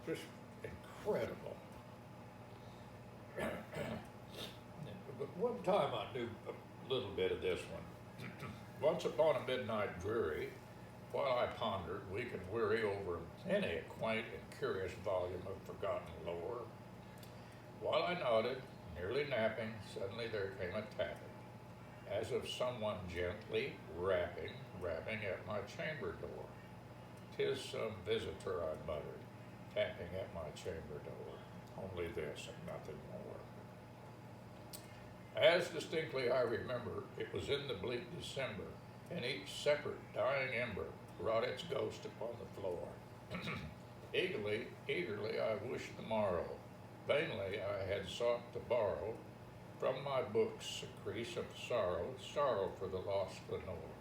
Just incredible. But one time I knew a little bit of this one. Once upon a midnight dreary, while I pondered, weak and weary over any quaint and curious volume of forgotten lore, while I nodded, nearly napping, suddenly there came a tapping, as of someone gently rapping at my chamber door. "'Tis some visitor," I muttered, tapping at my chamber door. Only this and nothing more. As distinctly I remember, it was in the bleak December, and each separate dying ember wrought its ghost upon the floor. Eagerly I wished the morrow. Vainly I had sought to borrow from my books a crease of sorrow for the lost Lenore,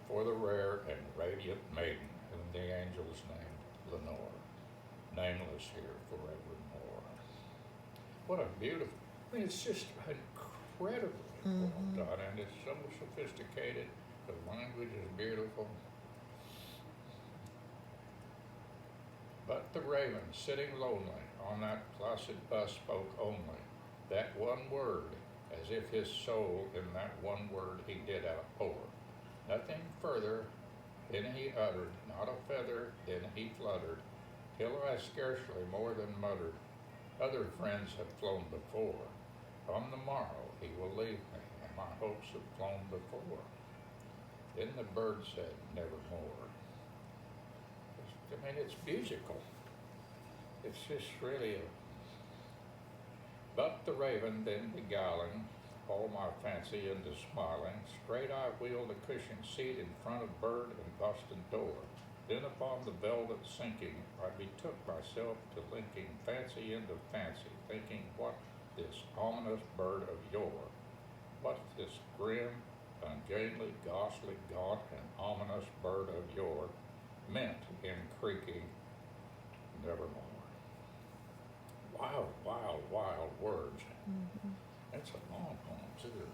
for the rare and radiant maiden whom the angels named Lenore, nameless here forevermore. What a beautiful, I mean, it's just incredibly well done, and it's so sophisticated. The language is beautiful. But the raven, sitting lonely on that placid bus, spoke only that one word, as if his soul in that one word he did outpour. Nothing further then he uttered, not a feather then he fluttered, till I scarcely more than muttered, "Other friends have flown before. On the morrow he will leave me, and my hopes have flown before." Then the bird said, "Nevermore." I mean, it's musical. It's just really a... But the raven then beguiling all my fancy into smiling, straight I wheeled a cushioned seat in front of bird and busted door. Then upon the velvet sinking, I betook myself to linking fancy into fancy, thinking what this ominous bird of yore, what this grim, ungainly, ghostly, gaunt, and ominous bird of yore meant in creaking "Nevermore." Wild words. It's a long poem too.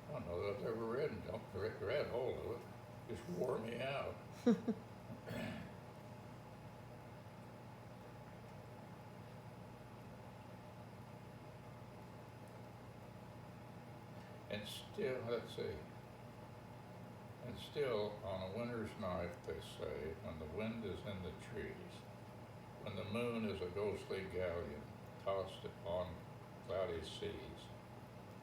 I don't know that I've ever read all of it. Just wore me out. And still, let's see. And still, on a winter's night, they say, when the wind is in the trees, when the moon is a ghostly galleon tossed upon cloudy seas,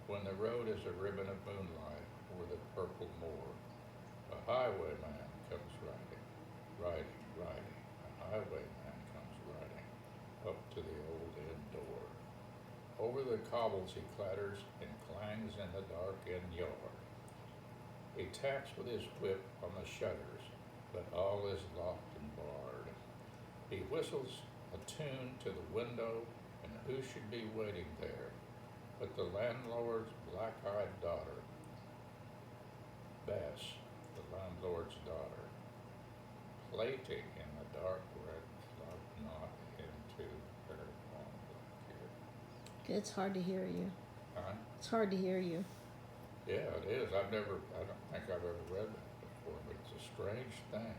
when the road is a ribbon of moonlight o'er the purple moor, a highwayman comes riding, a highwayman comes riding up to the old inn door. Over the cobbles he clatters and clangs in the dark inn yard. He taps with his whip on the shutters, but all is locked and barred. He whistles a tune to the window, and who should be waiting there but the landlord's black-eyed daughter, Bess, the landlord's daughter, plaiting in the dark red love knot into her long black hair. It's hard to hear you. Huh? It's hard to hear you. Yeah, it is. I don't think I've ever read that before, but it's a strange thing.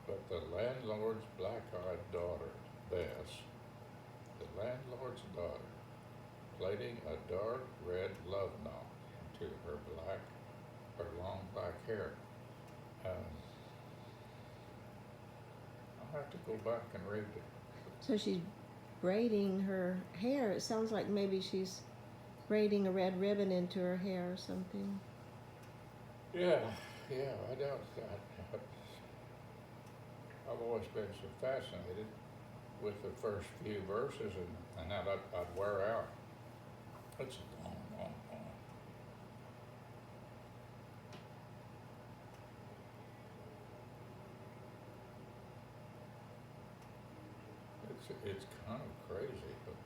But the landlord's black-eyed daughter, Bess, the landlord's daughter, plaiting a dark red love knot into her long black hair. I'll have to go back and read it. So she's braiding her hair. It sounds like maybe she's braiding a red ribbon into her hair or something. Yeah, I doubt that. I've always been so fascinated with the first few verses and how I'd wear out. It's a long poem. It's kind of crazy, but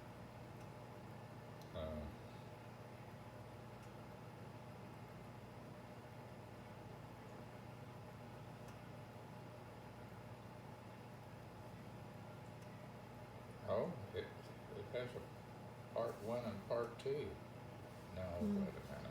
it has a part 1 and part 2. No, wait a minute.